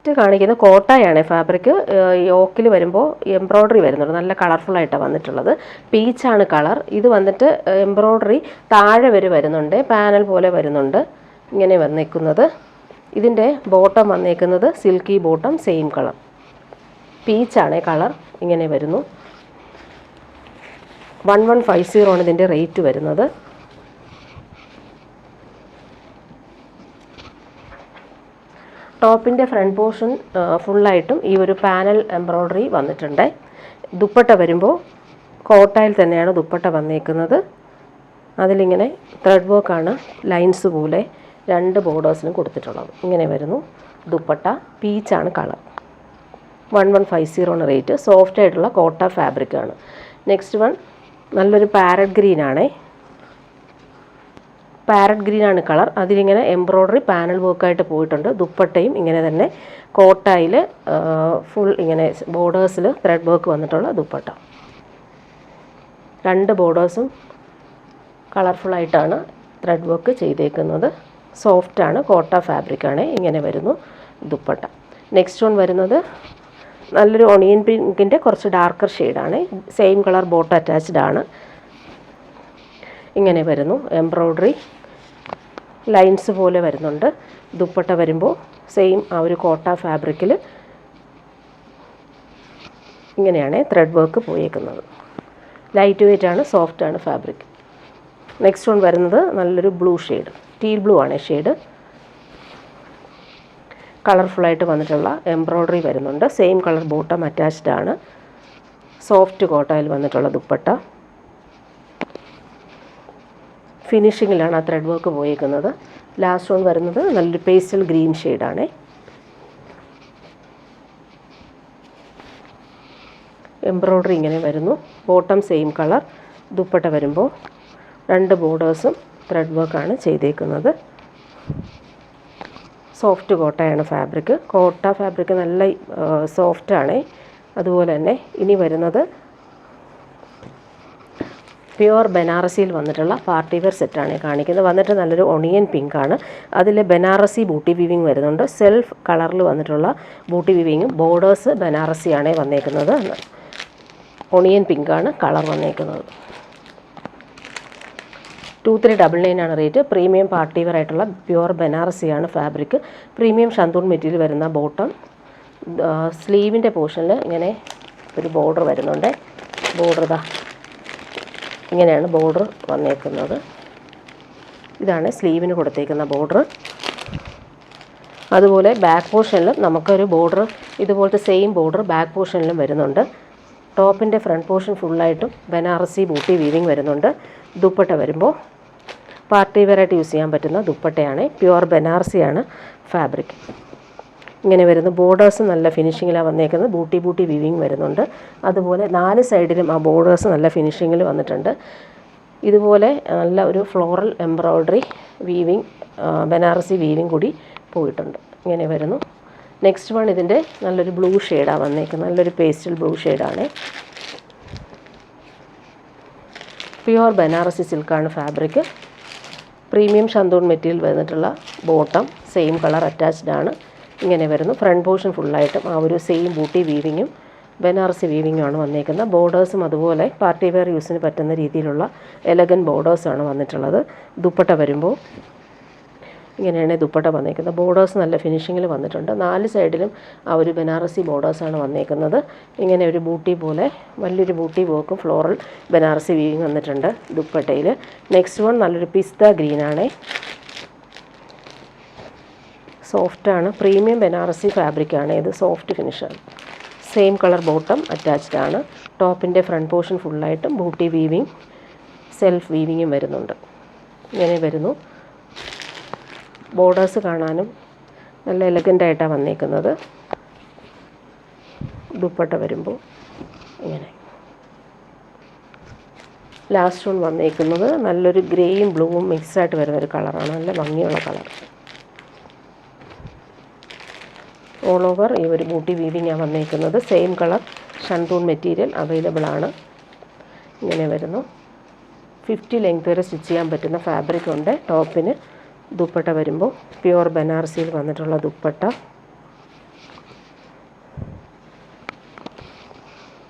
Next കാണിക്കുന്ന കോട്ടയാണ് fabric. യോക്കിൽ വരുമ്പോൾ എംബ്രോയ്ഡറി വരുന്നുണ്ട്, നല്ല കളർഫുള്ളായിട്ടാണ് വന്നിട്ടുള്ളത്. പീച്ചാണ് കളർ. ഇത് വന്നിട്ട് എംബ്രോയ്ഡറി താഴെ വരെ വരുന്നുണ്ട്, പാനൽ പോലെ വരുന്നുണ്ട്. ഇങ്ങനെ വന്നേക്കുന്നത്. ഇതിൻ്റെ ബോട്ടം വന്നേക്കുന്നത് സിൽക്കി ബോട്ടം, സെയിം കളർ. പീച്ചാണ് കളർ. ഇങ്ങനെ വരുന്നു. 1150 ആണ് ഇതിൻ്റെ റേറ്റ് വരുന്നത്. ടോപ്പിൻ്റെ ഫ്രണ്ട് പോർഷൻ ഫുള്ളായിട്ടും ഈ ഒരു പാനൽ എംബ്രോയ്ഡറി വന്നിട്ടുണ്ട്. ദുപ്പട്ട വരുമ്പോൾ കോട്ടയിൽ തന്നെയാണ് ദുപ്പട്ട വന്നേക്കുന്നത്. അതിലിങ്ങനെ ത്രെഡ് വർക്കാണ് ലൈൻസ് പോലെ 2 ബോർഡേഴ്സിനും കൊടുത്തിട്ടുള്ളത്. ഇങ്ങനെ വരുന്നു ദുപ്പട്ട. പീച്ചാണ് കളർ. 1150 ആണ് റേറ്റ്. സോഫ്റ്റ് ആയിട്ടുള്ള കോട്ട ഫാബ്രിക്കാണ്. നെക്സ്റ്റ് വൺ നല്ലൊരു പാരറ്റ് ഗ്രീനാണ്. പാരറ്റ് ഗ്രീനാണ് കളർ. അതിലിങ്ങനെ എംബ്രോയ്ഡറി പാനൽ വർക്കായിട്ട് പോയിട്ടുണ്ട്. ദുപ്പട്ടയും ഇങ്ങനെ തന്നെ കോട്ടയിൽ ഫുൾ ഇങ്ങനെ ബോർഡേഴ്സിൽ ത്രെഡ് വർക്ക് വന്നിട്ടുള്ള ദുപ്പട്ട. 2 ബോർഡേഴ്സും കളർഫുള്ളായിട്ടാണ് ത്രെഡ് വർക്ക് ചെയ്തേക്കുന്നത്. സോഫ്റ്റാണ്, കോട്ട ഫാബ്രിക്കാണ്. ഇങ്ങനെ വരുന്നു ദുപ്പട്ട. നെക്സ്റ്റ് വൺ വരുന്നത് നല്ലൊരു ഒണിയൻ പിങ്കിൻ്റെ കുറച്ച് ഡാർക്കർ ഷെയ്ഡാണ്. സെയിം കളർ ബോട്ട് അറ്റാച്ച്ഡ് ആണ്. ഇങ്ങനെ വരുന്നു. എംബ്രോയ്ഡറി ലൈൻസ് പോലെ വരുന്നുണ്ട്. ദുപ്പട്ട വരുമ്പോൾ സെയിം ആ ഒരു കോട്ട ഫാബ്രിക്കിൽ ഇങ്ങനെയാണ് ത്രെഡ് വർക്ക് പോയേക്കുന്നത്. ലൈറ്റ് വെയ്റ്റ് ആണ്, സോഫ്റ്റ് ആണ് ഫാബ്രിക്. നെക്സ്റ്റ് വൺ വരുന്നത് നല്ലൊരു ബ്ലൂ ഷെയ്ഡ്, ടീൽ ബ്ലൂ ആണ് ഷെയ്ഡ്. കളർഫുള്ളായിട്ട് വന്നിട്ടുള്ള എംബ്രോയ്ഡറി വരുന്നുണ്ട്. സെയിം കളർ ബോട്ടം അറ്റാച്ച്ഡ് ആണ്. സോഫ്റ്റ് കോട്ടയിൽ വന്നിട്ടുള്ള ദുപ്പട്ട. ഫിനിഷിങ്ങിലാണ് ആ ത്രെഡ് വർക്ക് പോയേക്കുന്നത്. ലാസ്റ്റ് വൺ വരുന്നത് നല്ലൊരു പേസ്റ്റൽ ഗ്രീൻ ഷെയ്ഡാണ്. എംബ്രോയ്ഡറി ഇങ്ങനെ വരുന്നു. Bottom same colour. ദുപ്പട്ട വരുമ്പോൾ 2 ബോർഡേഴ്സും ത്രെഡ് വർക്കാണ് ചെയ്തേക്കുന്നത്. സോഫ്റ്റ് കോട്ടയാണ് ഫാബ്രിക്. കോട്ട ഫാബ്രിക് നല്ല സോഫ്റ്റാണ്. അതുപോലെ തന്നെ ഇനി വരുന്നത് പ്യുവർ ബനാറസിയിൽ വന്നിട്ടുള്ള പാർട്ടി വെയർ സെറ്റാണ് കാണിക്കുന്നത്. വന്നിട്ട് നല്ലൊരു ഒണിയൻ പിങ്കാണ്. അതിൽ ബനാറസി ബൂട്ടി വീവിങ് വരുന്നുണ്ട്. സെൽഫ് കളറിൽ വന്നിട്ടുള്ള ബൂട്ടി വീവിങ്ങും ബോർഡേഴ്സ് ബനാറസിയാണ് വന്നേക്കുന്നത്. ഒണിയൻ പിങ്കാണ് കളർ വന്നേക്കുന്നത്. 2399 ആണ് റേറ്റ്. പ്രീമിയം പാർട്ടി വെയർ ആയിട്ടുള്ള പ്യുവർ ബനാറസിയാണ് ഫാബ്രിക്. പ്രീമിയം ഷന്തൂൺ മെറ്റീരിയൽ വരുന്ന ബോട്ടം. സ്ലീവിൻ്റെ പോർഷനിൽ ഇങ്ങനെ ഒരു ബോർഡർ വരുന്നുണ്ട്. ബോർഡർ ഇങ്ങനെയാണ് ബോർഡർ വന്നേക്കുന്നത്. ഇതാണ് സ്ലീവിന് കൊടുത്തേക്കുന്ന ബോർഡർ. അതുപോലെ ബാക്ക് പോർഷനിലും നമുക്കൊരു ബോർഡർ ഇതുപോലത്തെ സെയിം ബോർഡർ ബാക്ക് പോർഷനിലും വരുന്നുണ്ട്. ടോപ്പിൻ്റെ ഫ്രണ്ട് പോർഷൻ ഫുള്ളായിട്ടും ബനാറസി ബൂട്ടി വീവിങ് വരുന്നുണ്ട്. ദുപ്പട്ട വരുമ്പോൾ പാർട്ടി വെയറായിട്ട് യൂസ് ചെയ്യാൻ പറ്റുന്ന ദുപ്പട്ടയാണ്. പ്യുവർ ബനാറസിയാണ് ഫാബ്രിക്. ഇങ്ങനെ വരുന്നു. ബോർഡേഴ്സ് നല്ല ഫിനിഷിങ്ങിലാണ് വന്നേക്കുന്നത്. ബൂട്ടി വീവിങ് വരുന്നുണ്ട്. അതുപോലെ 4 സൈഡിലും ആ ബോർഡേഴ്സ് നല്ല ഫിനിഷിങ്ങിൽ വന്നിട്ടുണ്ട്. ഇതുപോലെ നല്ല ഒരു floral embroidery weaving, Banarasi weaving കൂടി പോയിട്ടുണ്ട്. ഇങ്ങനെ വരുന്നു. നെക്സ്റ്റ് വൺ ഇതിൻ്റെ നല്ലൊരു ബ്ലൂ ഷെയ്ഡാണ് വന്നേക്കുന്നത്. നല്ലൊരു പേസ്റ്റൽ ബ്ലൂ ഷെയ്ഡാണ്. പ്യുവർ ബനാറസി സിൽക്കാണ് ഫാബ്രിക്. പ്രീമിയം ഷന്തൂൺ മെറ്റീരിയൽ വന്നിട്ടുള്ള ബോട്ടം സെയിം കളർ അറ്റാച്ച്ഡ് ആണ്. ഇങ്ങനെ വരുന്നു. ഫ്രണ്ട് പോർഷൻ ഫുള്ളായിട്ടും ആ ഒരു സെയിം ബൂട്ടി വീവിങ്ങും ബനാറസി വീവിങ്ങും ആണ് വന്നേക്കുന്നത്. ബോർഡേഴ്സും അതുപോലെ പാർട്ടി വെയർ യൂസിന് പറ്റുന്ന രീതിയിലുള്ള എലഗൻ ബോർഡേഴ്സാണ് വന്നിട്ടുള്ളത്. ദുപ്പട്ട വരുമ്പോൾ ഇങ്ങനെയാണ് ദുപ്പട്ട വന്നേക്കുന്നത്. ബോർഡേഴ്സ് നല്ല ഫിനിഷിങ്ങിൽ വന്നിട്ടുണ്ട്. 4 സൈഡിലും ആ ഒരു ബനാറസി ബോർഡേഴ്സാണ് വന്നേക്കുന്നത്. ഇങ്ങനെ ഒരു ബൂട്ടി പോലെ വലിയൊരു ബൂട്ടി വർക്കും ഫ്ലോറൽ ബനാറസി വീവിങ് വന്നിട്ടുണ്ട് ദുപ്പട്ടയിൽ. നെക്സ്റ്റ് വൺ നല്ലൊരു പിസ്ത ഗ്രീനാണ്. സോഫ്റ്റാണ്. പ്രീമിയം ബനാറസി ഫാബ്രിക്കാണ് ഇത്. സോഫ്റ്റ് ഫിനിഷാണ്. സെയിം കളർ ബോട്ടം അറ്റാച്ച്ഡ് ആണ്. ടോപ്പിൻ്റെ ഫ്രണ്ട് പോർഷൻ ഫുള്ളായിട്ടും ബൂട്ടി വീവിങ് സെൽഫ് വീവിങ്ങും വരുന്നുണ്ട്. ഇങ്ങനെ വരുന്നു. ബോർഡേഴ്സ് കാണാനും നല്ല എലഗൻ്റായിട്ടാണ് വന്നേക്കുന്നത്. ദുപ്പട്ട വരുമ്പോൾ ഇങ്ങനെ. ലാസ്റ്റ് വൺ വന്നേക്കുന്നത് നല്ലൊരു ഗ്രേയും ബ്ലൂവും മിക്സായിട്ട് വരുന്നൊരു കളറാണ്. നല്ല ഭംഗിയുള്ള കളർ. ഓൾ ഓവർ ഈ ഒരു ബൂട്ടി വീവിങ്ങാണ് വന്നേക്കുന്നത്. സെയിം കളർ ഷന്തൂൺ മെറ്റീരിയൽ അവൈലബിൾ ആണ്. ഇങ്ങനെ വരുന്നു. 50 ലെങ്ത് വരെ സ്റ്റിച്ച് ചെയ്യാൻ പറ്റുന്ന ഫാബ്രിക് ഉണ്ട് ടോപ്പിന്. ദുപ്പട്ട വരുമ്പോൾ പ്യുവർ ബനാറസിയിൽ വന്നിട്ടുള്ള ദുപ്പട്ട.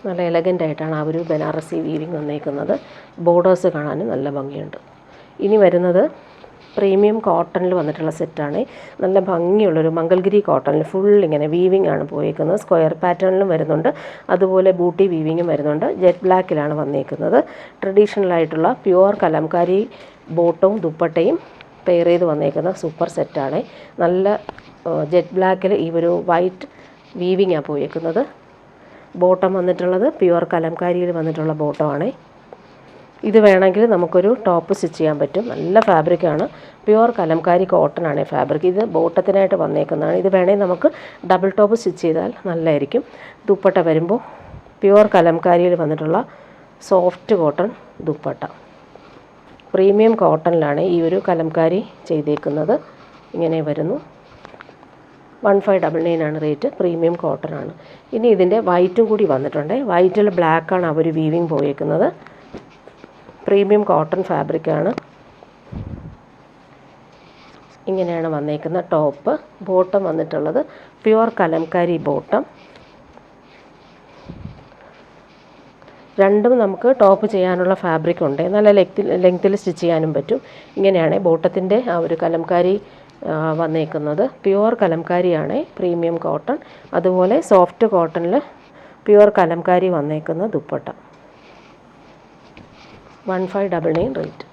നല്ല എലഗൻ്റ് ആയിട്ടാണ് ആ ഒരു ബനാറസി വീവിങ് വന്നേക്കുന്നത്. ബോർഡേഴ്സ് കാണാനും നല്ല ഭംഗിയുണ്ട്. ഇനി വരുന്നത് പ്രീമിയം കോട്ടണിൽ വന്നിട്ടുള്ള സെറ്റാണ്. നല്ല ഭംഗിയുള്ളൊരു മംഗൾഗിരി കോട്ടണിൽ ഫുൾ ഇങ്ങനെ വീവിങ് ആണ് പോയേക്കുന്നത്. സ്ക്വയർ പാറ്റേണിലും വരുന്നുണ്ട്, അതുപോലെ ബൂട്ടി വീവിങ്ങും വരുന്നുണ്ട്. ജെറ്റ് ബ്ലാക്കിലാണ് വന്നേക്കുന്നത്. ട്രഡീഷണൽ ആയിട്ടുള്ള പ്യുവർ കലംകാരി ബോട്ടവും ദുപ്പട്ടയും പെയർ ചെയ്ത് വന്നേക്കുന്ന സൂപ്പർ സെറ്റാണ്. നല്ല ജെറ്റ് ബ്ലാക്കിൽ ഈ ഒരു വൈറ്റ് വീവിങ്ങാണ് പോയേക്കുന്നത്. ബോട്ടം വന്നിട്ടുള്ളത് പ്യുവർ കലംകാരിയിൽ വന്നിട്ടുള്ള ബോട്ടമാണ്. ഇത് വേണമെങ്കിൽ നമുക്കൊരു ടോപ്പ് സ്റ്റിച്ച് ചെയ്യാൻ പറ്റും. നല്ല ഫാബ്രിക്കാണ്, പ്യുവർ കലംകാരി കോട്ടൺ ആണ് ഫാബ്രിക്. ഇത് ബോട്ടത്തിനായിട്ട് വന്നേക്കുന്നതാണ്. ഇത് വേണമെങ്കിൽ നമുക്ക് ഡബിൾ ടോപ്പ് സ്റ്റിച്ച് ചെയ്താൽ നല്ലതായിരിക്കും. ദുപ്പട്ട വരുമ്പോൾ പ്യുവർ കലംകാരിയിൽ വന്നിട്ടുള്ള സോഫ്റ്റ് കോട്ടൺ ദുപ്പട്ട. പ്രീമിയം കോട്ടണിലാണ് ഈ ഒരു കലംകാരി ചെയ്തേക്കുന്നത്. ഇങ്ങനെ വരുന്നു. 1599 ആണ് റേറ്റ്. പ്രീമിയം കോട്ടൺ ആണ്. ഇനി ഇതിൻ്റെ വൈറ്റും കൂടി വന്നിട്ടുണ്ട്. വൈറ്റിൽ ബ്ലാക്കാണ് അവർ വീവിങ് പോയേക്കുന്നത്. പ്രീമിയം കോട്ടൺ ഫാബ്രിക്കാണ്. ഇങ്ങനെയാണ് വന്നേക്കുന്ന ടോപ്പ്. ബോട്ടം വന്നിട്ടുള്ളത് പ്യുവർ കലംകാരി ബോട്ടം. രണ്ടും നമുക്ക് ടോപ്പ് ചെയ്യാനുള്ള ഫാബ്രിക് ഉണ്ട്. നല്ല ലെങ്ത്തിൽ സ്റ്റിച്ച് ചെയ്യാനും പറ്റും. ഇങ്ങനെയാണ് ബോട്ടത്തിൻ്റെ ആ ഒരു കലംകാരി വന്നേക്കുന്നത്. പ്യുവർ കലംകാരിയാണ് പ്രീമിയം കോട്ടൺ. അതുപോലെ സോഫ്റ്റ് കോട്ടണിൽ പ്യുവർ കലംകാരി വന്നേക്കുന്ന ദുപ്പട്ട. 1599 റേറ്റ്.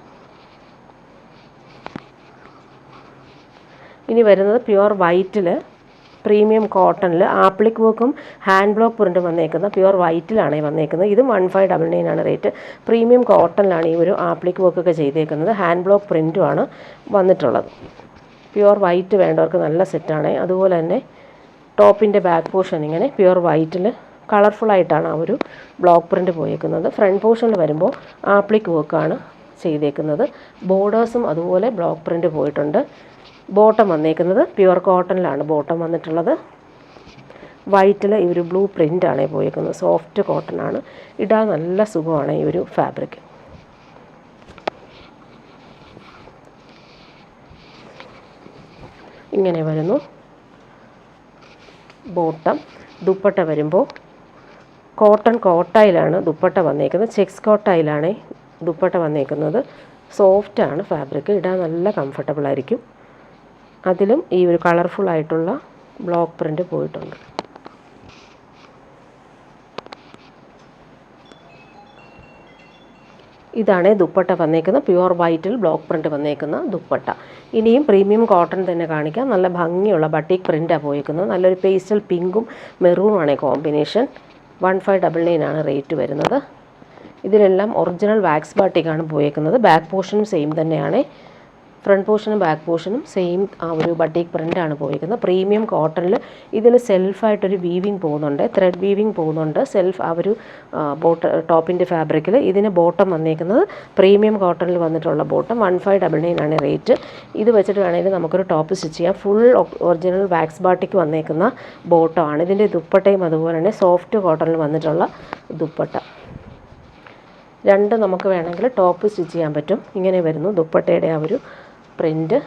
ഇനി വരുന്നത് പ്യുവർ വൈറ്റിൽ പ്രീമിയം കോട്ടണിൽ ആപ്ലിക് വർക്കും ഹാൻഡ് ബ്ലോക്ക് പ്രിൻ്റ് വന്നേക്കുന്ന പ്യുവർ വൈറ്റിലാണ് വന്നേക്കുന്നത്. ഇത് 1599 ആണ് റേറ്റ്. പ്രീമിയം കോട്ടണിലാണ് ഈ ഒരു ആപ്ലിക് വർക്കൊക്കെ ചെയ്തേക്കുന്നത്. ഹാൻഡ് ബ്ലോക്ക് പ്രിൻറ്റുമാണ് വന്നിട്ടുള്ളത്. പ്യുവർ വൈറ്റ് വേണ്ടവർക്ക് നല്ല സെറ്റാണ്. അതുപോലെ തന്നെ ടോപ്പിൻ്റെ ബാക്ക് പോർഷൻ ഇങ്ങനെ പ്യുവർ വൈറ്റിൽ കളർഫുള്ളായിട്ടാണ് ആ ഒരു ബ്ലോക്ക് പ്രിൻ്റ് പോയേക്കുന്നത്. ഫ്രണ്ട് പോർഷനിൽ വരുമ്പോൾ ആപ്ലിക് വർക്കാണ് ചെയ്തേക്കുന്നത്. ബോർഡേഴ്സും അതുപോലെ ബ്ലോക്ക് പ്രിൻ്റ് പോയിട്ടുണ്ട്. ബോട്ടം വന്നേക്കുന്നത് പ്യുവർ കോട്ടണിലാണ് ബോട്ടം വന്നിട്ടുള്ളത്. വൈറ്റിൽ ഈ ഒരു ബ്ലൂ പ്രിൻ്റാണ് പോയേക്കുന്നത്. സോഫ്റ്റ് കോട്ടൺ ആണ്. ഇടാൻ നല്ല സുഖമാണ് ഈ ഒരു ഫാബ്രിക്. ഇങ്ങനെ വരുന്നു ബോട്ടം. ദുപ്പട്ട വരുമ്പോൾ കോട്ടൺ കോട്ടായിലാണ് ദുപ്പട്ട വന്നേക്കുന്നത്. ചെക്സ് കോട്ടായിലാണ് ദുപ്പട്ട വന്നേക്കുന്നത്. സോഫ്റ്റാണ് ഫാബ്രിക്. ഇടാൻ നല്ല കംഫർട്ടബിൾ ആയിരിക്കും. അതിലും ഈ ഒരു കളർഫുള്ളായിട്ടുള്ള ബ്ലോക്ക് പ്രിൻ്റ് പോയിട്ടുണ്ട്. ഇതാണ് ദുപ്പട്ട വന്നേക്കുന്ന പ്യുവർ വൈറ്റിൽ ബ്ലോക്ക് പ്രിൻ്റ് വന്നേക്കുന്ന ദുപ്പട്ട. ഇനിയും പ്രീമിയം കോട്ടൺ തന്നെ കാണിക്കാം. നല്ല ഭംഗിയുള്ള ബട്ടിക് പ്രിൻ്റാണ് പോയേക്കുന്നത്. നല്ലൊരു പേസ്റ്റൽ പിങ്കും മെറൂണുമാണ് കോമ്പിനേഷൻ. 1599 ആണ് റേറ്റ് വരുന്നത്. ഇതിലെല്ലാം ഒറിജിനൽ വാക്സ് ബാട്ടിക്കാണ് പോയേക്കുന്നത്. ബാക്ക് പോർഷനും സെയിം തന്നെയാണ്. ഫ്രണ്ട് പോർഷനും ബാക്ക് പോർഷനും സെയിം ആ ഒരു ബട്ടിക് പ്രിൻ്റാണ് പോയിരിക്കുന്നത്. പ്രീമിയം കോട്ടണിൽ ഇതിൽ സെൽഫായിട്ടൊരു വീവിങ് പോകുന്നുണ്ട്, ത്രെഡ് വീവിങ് പോകുന്നുണ്ട്. സെൽഫ് ആ ഒരു ടോപ്പിൻ്റെ ഫാബ്രിക്കിൽ. ഇതിന് ബോട്ടം വന്നേക്കുന്നത് പ്രീമിയം കോട്ടണിൽ വന്നിട്ടുള്ള ബോട്ടം. 1599 ആണ് റേറ്റ്. ഇത് വെച്ചിട്ട് വേണമെങ്കിൽ നമുക്കൊരു ടോപ്പ് സ്റ്റിച്ച് ചെയ്യാം. ഫുൾ ഒറിജിനൽ വാക്സ് ബാട്ടിക്ക് വന്നേക്കുന്ന ബോട്ടമാണ്. ഇതിൻ്റെ ദുപ്പട്ടയും അതുപോലെ തന്നെ സോഫ്റ്റ് കോട്ടണിൽ വന്നിട്ടുള്ള ദുപ്പട്ട. രണ്ട് നമുക്ക് വേണമെങ്കിൽ ടോപ്പ് സ്റ്റിച്ച് ചെയ്യാൻ പറ്റും. ഇങ്ങനെ വരുന്നു ദുപ്പട്ടയുടെ ആ ഒരു പ്രിൻ്റ്.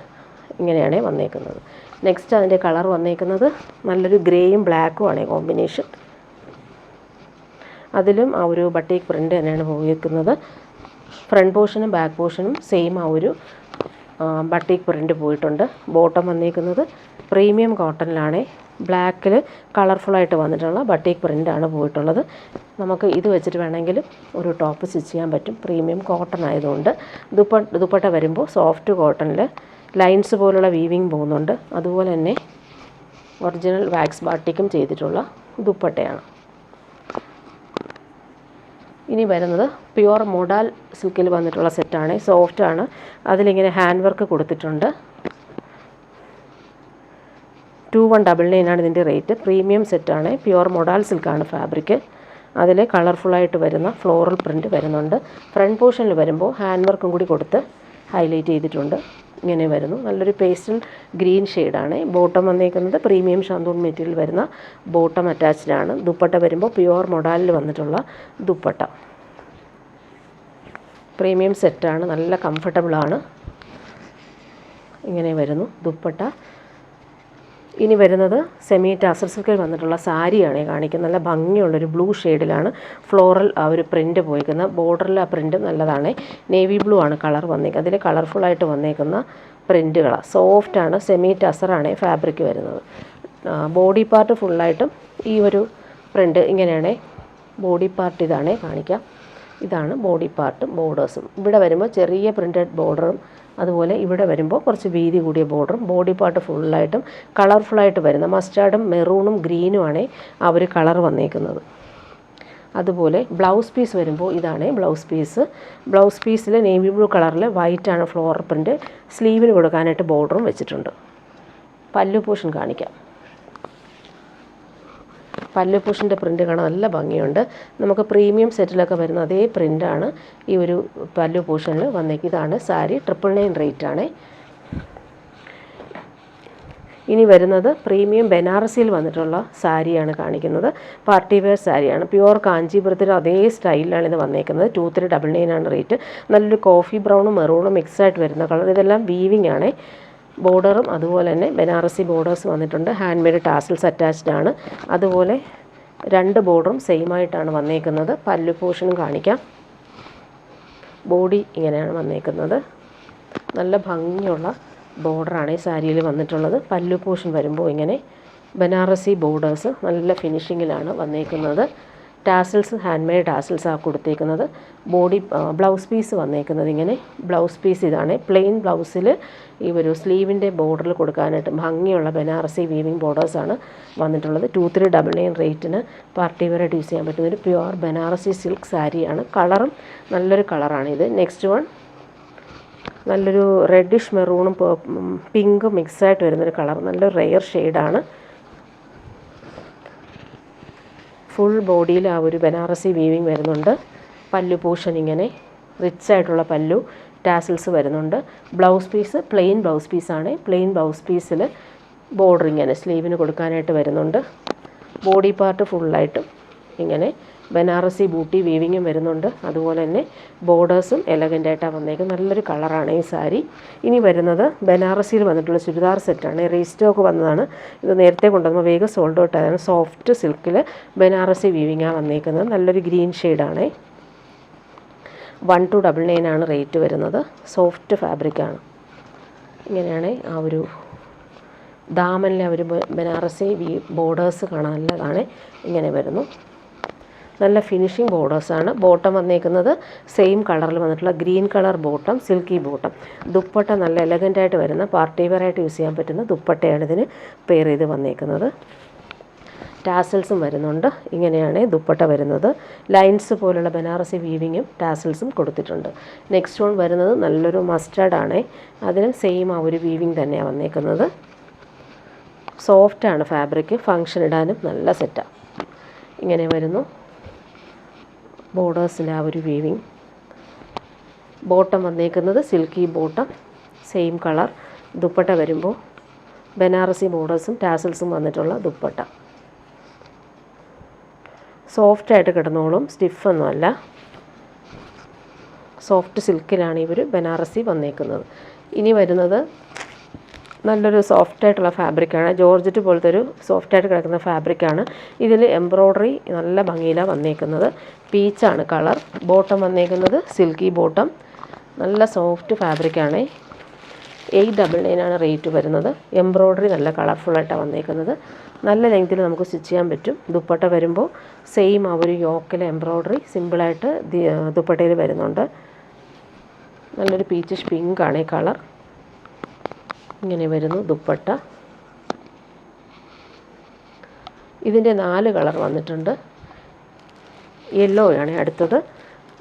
ഇങ്ങനെയാണ് വന്നേക്കുന്നത്. നെക്സ്റ്റ് അതിൻ്റെ കളർ വന്നേക്കുന്നത് നല്ലൊരു ഗ്രേയും ബ്ലാക്കുമാണ് കോമ്പിനേഷൻ. അതിലും ആ ഒരു ബട്ടീക്ക് പ്രിൻ്റ് തന്നെയാണ് പോയിരിക്കുന്നത്. ഫ്രണ്ട് പോർഷനും ബാക്ക് പോർഷനും സെയിം ആ ഒരു ബട്ടീക്ക് പ്രിൻ്റ് പോയിട്ടുണ്ട്. ബോട്ടം വന്നേക്കുന്നത് പ്രീമിയം കോട്ടണിലാണ്. ബ്ലാക്കിൽ കളർഫുള്ളായിട്ട് വന്നിട്ടുള്ള ബട്ടീക്ക് പ്രിൻ്റാണ് പോയിട്ടുള്ളത്. നമുക്ക് ഇത് വെച്ചിട്ട് വേണമെങ്കിൽ ഒരു ടോപ്പ് സ്റ്റിച്ച് ചെയ്യാൻ പറ്റും. പ്രീമിയം കോട്ടൺ ആയതുകൊണ്ട്. ദുപ്പട്ട വരുമ്പോൾ സോഫ്റ്റ് കോട്ടണിൽ ലൈൻസ് പോലുള്ള വീവിങ് പോകുന്നുണ്ട്. അതുപോലെ തന്നെ ഒറിജിനൽ വാക്സ് ബാട്ടിക്കും ചെയ്തിട്ടുള്ള ദുപ്പട്ടയാണ്. ഇനി വരുന്നത് പ്യുവർ മോഡൽ സിൽക്കിൽ വന്നിട്ടുള്ള സെറ്റാണ്. സോഫ്റ്റാണ്. അതിലിങ്ങനെ ഹാൻഡ് വർക്ക് കൊടുത്തിട്ടുണ്ട്. 2199 ആണ് ഇതിൻ്റെ റേറ്റ്. പ്രീമിയം സെറ്റാണ്. പ്യുവർ മോഡൽ സിൽക്കാണ് ഫാബ്രിക്. അതിൽ കളർഫുള്ളായിട്ട് വരുന്ന ഫ്ലോറൽ പ്രിൻ്റ് വരുന്നുണ്ട്. ഫ്രണ്ട് പോർഷനിൽ വരുമ്പോൾ ഹാൻഡ് വർക്കും കൂടി കൊടുത്ത് ഹൈലൈറ്റ് ചെയ്തിട്ടുണ്ട്. ഇങ്ങനെ വരുന്നു. നല്ലൊരു പേസ്റ്റൽ ഗ്രീൻ ഷെയ്ഡാണ്. ബോട്ടം വന്നേക്കുന്നത് പ്രീമിയം ഷാന്തൂൺ മെറ്റീരിയൽ വരുന്ന ബോട്ടം അറ്റാച്ച്ഡാണ്. ദുപ്പട്ട വരുമ്പോൾ പ്യുവർ മോഡലിൽ വന്നിട്ടുള്ള ദുപ്പട്ട. പ്രീമിയം സെറ്റാണ്. നല്ല കംഫർട്ടബിളാണ്. ഇങ്ങനെ വരുന്നു ദുപ്പട്ട. ഇനി വരുന്നത് സെമി ടാസൽ സിൽക്കിൽ വന്നിട്ടുള്ള സാരിയാണ് കാണിക്കുന്നത്. നല്ല ഭംഗിയുള്ളൊരു ബ്ലൂ ഷെയ്ഡിലാണ് ഫ്ലോറൽ ആ ഒരു പ്രിൻറ്റ് പോയിരിക്കുന്നത്. ബോർഡറിൽ ആ പ്രിൻറ്റ് നല്ലതാണ്. നേവി ബ്ലൂ ആണ് കളർ വന്നേക്കുന്നത്. അതിൽ കളർഫുള്ളായിട്ട് വന്നേക്കുന്ന പ്രിൻറ്റുകളാണ്. സോഫ്റ്റാണ്. സെമി ടസറാണ് ഫാബ്രിക് വരുന്നത്. ബോഡി പാർട്ട് ഫുള്ളായിട്ടും ഈ ഒരു പ്രിൻറ്റ് ഇങ്ങനെയാണ്. ബോഡി പാർട്ട് ഇതാണ് കാണിക്കാം. ഇതാണ് ബോഡി പാർട്ടും ബോർഡേഴ്സും. ഇവിടെ വരുമ്പോൾ ചെറിയ പ്രിൻറ്റഡ് ബോർഡറും അതുപോലെ ഇവിടെ വരുമ്പോൾ കുറച്ച് വീതി കൂടിയ ബോർഡറും. ബോഡി പാർട്ട് ഫുള്ളായിട്ടും കളർഫുള്ളായിട്ട് വരുന്ന മസ്റ്റാർഡും മെറൂണും ഗ്രീനുമാണ് ആ ഒരു കളർ വന്നേക്കുന്നത്. അതുപോലെ ബ്ലൗസ് പീസ് വരുമ്പോൾ ഇതാണ് ബ്ലൗസ് പീസ്. ബ്ലൗസ് പീസിൽ നേവി ബ്ലൂ കളറിൽ വൈറ്റാണ് ഫ്ലോറൽ പ്രിൻറ്റ്. സ്ലീവിന് കൊടുക്കാനായിട്ട് ബോർഡറും വെച്ചിട്ടുണ്ട്. പല്ലു പോർഷൻ കാണിക്കാം. പല്ലു പോർഷൻ്റെ പ്രിൻറ്റ് കാണാൻ നല്ല ഭംഗിയുണ്ട്. നമുക്ക് പ്രീമിയം സെറ്റിലൊക്കെ വരുന്ന അതേ പ്രിൻ്റാണ് ഈ ഒരു പല്ലു പോർഷനിൽ വന്നേക്കുന്നത്. ഇതാണ് സാരി. 999 റേറ്റാണ്. ഇനി വരുന്നത് പ്രീമിയം ബനാറസിയിൽ വന്നിട്ടുള്ള സാരിയാണ് കാണിക്കുന്നത്. പാർട്ടി വെയർ സാരിയാണ്. പ്യുവർ കാഞ്ചീപുരത്തിൻ്റെ അതേ സ്റ്റൈലിലാണ് ഇത് വന്നേക്കുന്നത്. 2399 ആണ് റേറ്റ്. നല്ലൊരു കോഫി ബ്രൗണും മെറൂണും മിക്സായിട്ട് വരുന്ന കളർ. ഇതെല്ലാം വീവിങ് ആണ്. ബോർഡറും അതുപോലെ തന്നെ ബനാറസി ബോർഡേഴ്സ് വന്നിട്ടുണ്ട്. ഹാൻഡ് മെയ്ഡ് ടാസിൽസ് അറ്റാച്ച്ഡ് ആണ്. അതുപോലെ 2 ബോർഡറും സെയിം ആയിട്ടാണ് വന്നേക്കുന്നത്. പല്ലു പോർഷനും കാണിക്കാം. ബോഡി ഇങ്ങനെയാണ് വന്നേക്കുന്നത്. നല്ല ഭംഗിയുള്ള ബോർഡറാണ് ഈ സാരിയിൽ വന്നിട്ടുള്ളത്. പല്ലു പോർഷൻ വരുമ്പോൾ ഇങ്ങനെ ബനാറസി ബോർഡേഴ്സ് നല്ല ഫിനിഷിങ്ങിലാണ് വന്നേക്കുന്നത്. ടാസിൽസ് ഹാൻഡ് മെയ്ഡ് ടാസിൽസാണ് കൊടുത്തേക്കുന്നത്. ബോഡി ബ്ലൗസ് പീസ് വന്നേക്കുന്നത് ഇങ്ങനെ. ബ്ലൗസ് പീസ് ഇതാണ്. പ്ലെയിൻ ബ്ലൗസിൽ ഈ ഒരു സ്ലീവിൻ്റെ ബോർഡറിൽ കൊടുക്കാനായിട്ട് ഭംഗിയുള്ള ബനാറസി വീവിങ് ബോർഡേഴ്സാണ് വന്നിട്ടുള്ളത്. 2399 റേറ്റിന് പാർട്ടി വെയറായിട്ട് യൂസ് ചെയ്യാൻ പറ്റുന്ന ഒരു പ്യുവർ ബനാറസി സിൽക്ക് സാരിയാണ്. കളറും നല്ലൊരു കളറാണിത്. നെക്സ്റ്റ് വൺ നല്ലൊരു റെഡിഷ് മെറൂണും പിങ്കും മിക്സായിട്ട് വരുന്നൊരു കളർ. നല്ലൊരു റെയർ ഷെയ്ഡാണ്. ഫുൾ ബോഡിയിൽ ആ ഒരു ബനാറസി വീവിങ് വരുന്നുണ്ട്. പല്ലു പോർഷൻ ഇങ്ങനെ റിച്ച് ആയിട്ടുള്ള പല്ലു ടാസിൽസ് വരുന്നുണ്ട്. ബ്ലൗസ് പീസ് പ്ലെയിൻ ബ്ലൗസ് പീസാണ്. പ്ലെയിൻ ബ്ലൗസ് പീസിൽ ബോർഡർ ഇങ്ങനെ സ്ലീവിന് കൊടുക്കാനായിട്ട് വരുന്നുണ്ട്. ബോഡി പാർട്ട് ഫുള്ളായിട്ടും ഇങ്ങനെ ബനാറസി ബൂട്ടി വീവിങ്ങും വരുന്നുണ്ട്. അതുപോലെ തന്നെ ബോർഡേഴ്സും എലഗൻ്റായിട്ടാണ് വന്നേക്കുന്നത്. നല്ലൊരു കളറാണ് ഈ സാരി. ഇനി വരുന്നത് ബനാറസിയിൽ വന്നിട്ടുള്ള ചുരിദാർ സെറ്റാണ്. റീസ്റ്റോക്ക് വന്നതാണ്. ഇത് നേരത്തെ കൊണ്ടുവന്നപ്പോൾ വേഗം സോൾഡ് ഔട്ട് ആയതാണ്. സോഫ്റ്റ് സിൽക്കിൽ ബനാറസി വീവിങ്ങാണ് വന്നേക്കുന്നത്. നല്ലൊരു ഗ്രീൻ ഷെയ്ഡാണ്. 1299 ആണ് റേറ്റ് വരുന്നത്. സോഫ്റ്റ് ഫാബ്രിക്കാണ്. ഇങ്ങനെയാണ് ആ ഒരു ദാമനിലെ ഒരു ബനാറസി ബോർഡേഴ്സ് കാണാൻ നല്ലതാണ്. ഇങ്ങനെ വരുന്നു. നല്ല ഫിനിഷിംഗ് ബോർഡേഴ്സാണ്. ബോട്ടം വന്നേക്കുന്നത് സെയിം കളറിൽ വന്നിട്ടുള്ള green colour bottom, silky bottom. Dupatta നല്ല എലഗൻ്റായിട്ട് വരുന്ന പാർട്ടി വെയറായിട്ട് യൂസ് ചെയ്യാൻ പറ്റുന്ന ദുപ്പട്ടയാണ് ഇതിന് പെയർ ചെയ്ത് വന്നേക്കുന്നത്. ടാസൽസും വരുന്നുണ്ട്. ഇങ്ങനെയാണ് ദുപ്പട്ട വരുന്നത്. ലൈൻസ് പോലുള്ള ബനാറസി വീവിങ്ങും ടാസൽസും കൊടുത്തിട്ടുണ്ട്. നെക്സ്റ്റ് വൺ വരുന്നത് നല്ലൊരു മസ്റ്റാർഡാണ്. അതിനും സെയിം ആ ഒരു വീവിങ് തന്നെയാണ് വന്നേക്കുന്നത്. സോഫ്റ്റാണ് ഫാബ്രിക്. ഫങ്ഷൻ ഇടാനും നല്ല സെറ്റാണ്. ഇങ്ങനെ വരുന്നു ബോർഡേഴ്സിൻ്റെ ആ ഒരു വീവിങ്. ബോട്ടം വന്നേക്കുന്നത് silky bottom, same colour. Dupatta വരുമ്പോൾ ബനാറസി ബോർഡേഴ്സും ടാസൽസും വന്നിട്ടുള്ള ദുപ്പട്ട. സോഫ്റ്റായിട്ട് കിടന്നോളും. സ്റ്റിഫൊന്നുമല്ല. സോഫ്റ്റ് സിൽക്കിലാണ് ഇവർ ബനാറസി വന്നേക്കുന്നത്. ഇനി വരുന്നത് നല്ലൊരു സോഫ്റ്റായിട്ടുള്ള ഫാബ്രിക്കാണ്. ജോർജറ്റ് പോലത്തെ ഒരു സോഫ്റ്റായിട്ട് കിടക്കുന്ന ഫാബ്രിക്കാണ്. ഇതിൽ എംബ്രോയ്ഡറി നല്ല ഭംഗിയിലാണ് വന്നേക്കുന്നത്. പീച്ചാണ് കളർ. ബോട്ടം വന്നേക്കുന്നത് സിൽക്കി ബോട്ടം. നല്ല സോഫ്റ്റ് ഫാബ്രിക്കാണ്. 899 ആണ് റേറ്റ് വരുന്നത്. എംബ്രോയ്ഡറി നല്ല കളർഫുള്ളായിട്ടാണ് വന്നേക്കുന്നത്. നല്ല ലെങ്ത്തിൽ നമുക്ക് സ്റ്റിച്ച് ചെയ്യാൻ പറ്റും. ദുപ്പട്ട വരുമ്പോൾ സെയിം ആ ഒരു യോക്കിലെ എംബ്രോയ്ഡറി സിമ്പിളായിട്ട് ദുപ്പട്ടയിൽ വരുന്നുണ്ട്. നല്ലൊരു പീച്ചിഷ് പിങ്കാണ് ഈ കളർ. ഇങ്ങനെ വരുന്നു ദുപ്പട്ട. ഇതിൻ്റെ 4 കളർ വന്നിട്ടുണ്ട്. യെല്ലോ ആണ് അടുത്തത്.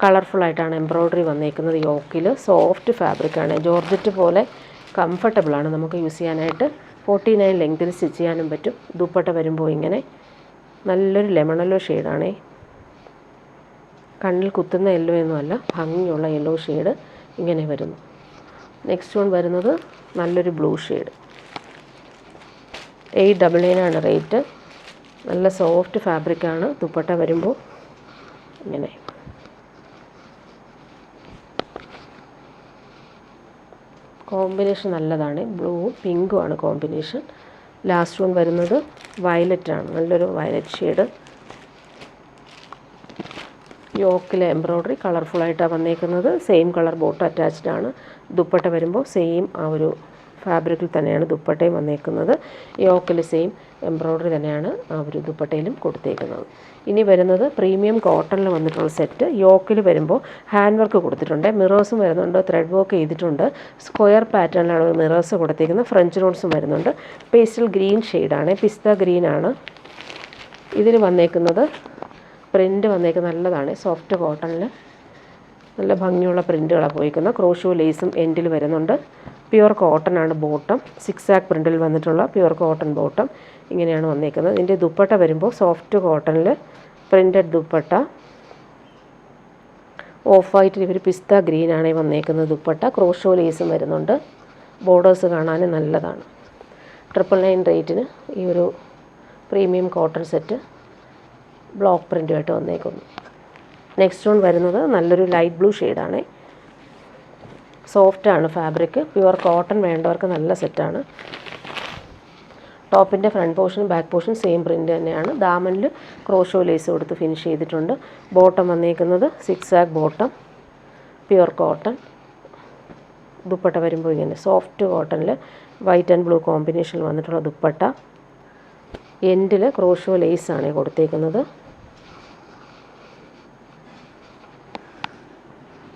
കളർഫുള്ളായിട്ടാണ് എംബ്രോയ്ഡറി വന്നേക്കുന്നത്. യോക്കിൽ സോഫ്റ്റ് ഫാബ്രിക്കാണ്. ജോർജറ്റ് പോലെ കംഫർട്ടബിളാണ് നമുക്ക് യൂസ് ചെയ്യാനായിട്ട്. 49 ലെങ്ത്തിൽ സ്റ്റിച്ച് ചെയ്യാനും പറ്റും. ദുപ്പട്ട വരുമ്പോൾ ഇങ്ങനെ നല്ലൊരു ലെമൺ യെല്ലോ ഷെയ്ഡാണേ. കണ്ണിൽ കുത്തുന്ന യെല്ലോ ഒന്നുമല്ല, ഭംഗിയുള്ള യെല്ലോ ഷെയ്ഡ് ഇങ്ങനെ വരുന്നു. നെക്സ്റ്റ് വൺ വരുന്നത് നല്ലൊരു ബ്ലൂ ഷെയ്ഡ്. 899 ആണ് റേറ്റ്. നല്ല സോഫ്റ്റ് ഫാബ്രിക്കാണ്. ദുപ്പട്ട വരുമ്പോൾ ഇങ്ങനെ കോമ്പിനേഷൻ നല്ലതാണ്. ബ്ലൂവും പിങ്കും ആണ് കോമ്പിനേഷൻ. ലാസ്റ്റ് വൺ വരുന്നത് വയലറ്റാണ്, നല്ലൊരു വയലറ്റ് ഷെയ്ഡ്. യോക്കിലെ എംബ്രോയ്ഡറി കളർഫുള്ളായിട്ടാണ് വന്നേക്കുന്നത്. സെയിം കളർ ബോട്ടം അറ്റാച്ച്ഡ് ആണ്. ദുപ്പട്ട വരുമ്പോൾ സെയിം ആ ഒരു ഫാബ്രിക്കിൽ തന്നെയാണ് ദുപ്പട്ടയും വന്നേക്കുന്നത്. യോക്കിൽ സെയിം എംബ്രോയ്ഡറി തന്നെയാണ് ആ ഒരു ദുപ്പട്ടയിലും കൊടുത്തേക്കുന്നത്. ഇനി വരുന്നത് പ്രീമിയം കോട്ടണിൽ വന്നിട്ടുള്ള സെറ്റ്. യോക്കിൽ വരുമ്പോൾ ഹാൻഡ് വർക്ക് കൊടുത്തിട്ടുണ്ട്, മിറേഴ്സും വരുന്നുണ്ട്, ത്രെഡ് വർക്ക് ചെയ്തിട്ടുണ്ട്. സ്ക്വയർ പാറ്റേണിലാണ് മിറേഴ്സ് കൊടുത്തേക്കുന്നത്. ഫ്രഞ്ച് നോട്ട്സും വരുന്നുണ്ട്. പേസ്റ്റൽ ഗ്രീൻ ഷെയ്ഡാണ്, പിസ്ത ഗ്രീനാണ് ഇതിൽ വന്നേക്കുന്നത്. പ്രിൻ്റ് വന്നേക്കുന്നത് നല്ലതാണ്, സോഫ്റ്റ് കോട്ടണിൽ നല്ല ഭംഗിയുള്ള പ്രിൻ്റുകളാണ് പോയിരിക്കുന്നത്. ക്രോഷോ ലേസും എൻഡിൽ വരുന്നുണ്ട്. പ്യുവർ കോട്ടൺ ആണ് ബോട്ടം, സിക്സാക്ക് പ്രിൻ്റിൽ വന്നിട്ടുള്ള പ്യുവർ കോട്ടൺ ബോട്ടം ഇങ്ങനെയാണ് വന്നേക്കുന്നത്. ഇതിൻ്റെ ദുപ്പട്ട വരുമ്പോൾ സോഫ്റ്റ് കോട്ടണിൽ പ്രിൻ്റഡ് ദുപ്പട്ട. ഓഫ് വൈറ്റിൽ ഇവർ പിസ്ത ഗ്രീനാണ് വന്നേക്കുന്നത് ദുപ്പട്ട. ക്രോഷോ ലേസും വരുന്നുണ്ട്. ബോർഡേഴ്സ് കാണാൻ നല്ലതാണ്. 999 റേറ്റിന് ഈ ഒരു പ്രീമിയം കോട്ടൺ സെറ്റ് ബ്ലോക്ക് പ്രിൻ്റുമായിട്ട് വന്നേക്കുന്നു. നെക്സ്റ്റ് വൺ വരുന്നത് നല്ലൊരു ലൈറ്റ് ബ്ലൂ ഷെയ്ഡാണ്. സോഫ്റ്റാണ് ഫാബ്രിക്, പ്യുവർ കോട്ടൺ വേണ്ടവർക്ക് നല്ല സെറ്റാണ്. ടോപ്പിൻ്റെ front portion back portion same print തന്നെയാണ്. ദാമനിൽ ക്രോഷോ ലേസ് കൊടുത്ത് ഫിനിഷ് ചെയ്തിട്ടുണ്ട്. ബോട്ടം വന്നേക്കുന്നത് zigzag bottom, pure cotton. Dupatta വരുമ്പോൾ ഇങ്ങനെ സോഫ്റ്റ് കോട്ടണിൽ വൈറ്റ് ആൻഡ് ബ്ലൂ കോമ്പിനേഷനിൽ വന്നിട്ടുള്ള ദുപ്പട്ട. എൻഡിൽ ക്രോഷോ ലേസാണ് കൊടുത്തേക്കുന്നത്.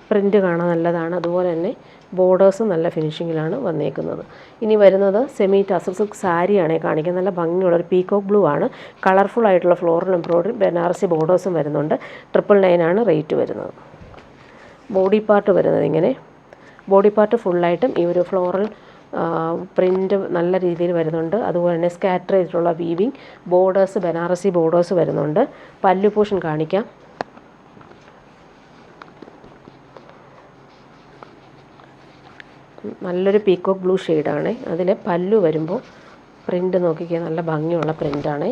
പ്രിൻ്റ് കാണാൻ നല്ലതാണ്. അതുപോലെ തന്നെ ബോർഡേഴ്സും നല്ല ഫിനിഷിങ്ങിലാണ് വന്നേക്കുന്നത്. ഇനി വരുന്നത് സെമി ടസർ സിൽക്ക് സാരിയാണ് കാണിക്കുന്നത്. നല്ല ഭംഗിയുള്ളൊരു പീകോക്ക് ബ്ലൂ ആണ്. കളർഫുൾ ആയിട്ടുള്ള ഫ്ലോറൽ എംബ്രോയ്ഡറി ബനാറസി ബോർഡേഴ്സും വരുന്നുണ്ട്. 999 ആണ് റേറ്റ് വരുന്നത്. ബോഡി പാർട്ട് വരുന്നത് ഇങ്ങനെ. ബോഡി പാർട്ട് ഫുള്ളായിട്ടും ഈ ഒരു ഫ്ലോറൽ പ്രിൻ്റ് നല്ല രീതിയിൽ വരുന്നുണ്ട്. അതുപോലെ തന്നെ സ്കാറ്റർ ചെയ്തിട്ടുള്ള വീവിങ് ബോർഡേഴ്സ് ബനാറസി ബോർഡേഴ്സ് വരുന്നുണ്ട്. പല്ലു പോർഷൻ കാണിക്കാം. നല്ലൊരു പീകോക്ക് ബ്ലൂ ഷെയ്ഡാണ്. അതിൽ പല്ലു വരുമ്പോൾ പ്രിൻ്റ് നോക്കിക്കുക, നല്ല ഭംഗിയുള്ള പ്രിൻ്റാണ്.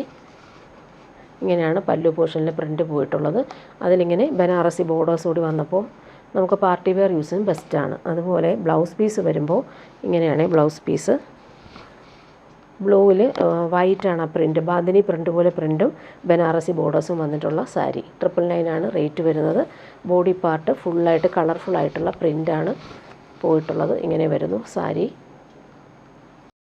ഇങ്ങനെയാണ് പല്ലു പോർഷനിൽ പ്രിൻ്റ് പോയിട്ടുള്ളത്. അതിലിങ്ങനെ ബനാറസി ബോർഡേഴ്സ് കൂടി വന്നപ്പോൾ നമുക്ക് പാർട്ടി വെയർ യൂസിന് ബെസ്റ്റാണ്. അതുപോലെ ബ്ലൗസ് പീസ് വരുമ്പോൾ ഇങ്ങനെയാണ് ബ്ലൗസ് പീസ്. ബ്ലൂവിൽ വൈറ്റാണ് ആ പ്രിൻ്റ്, ബാന്തിനി പ്രിൻ്റ് പോലെ പ്രിൻ്റും ബനാറസി ബോർഡേഴ്സും വന്നിട്ടുള്ള സാരി. 999 ആണ് റേറ്റ് വരുന്നത്. ബോഡി പാർട്ട് ഫുള്ളായിട്ട് കളർഫുള്ളായിട്ടുള്ള പ്രിൻ്റാണ് പോയിട്ടുള്ളത്. ഇങ്ങനെ വരുന്നു സാരി.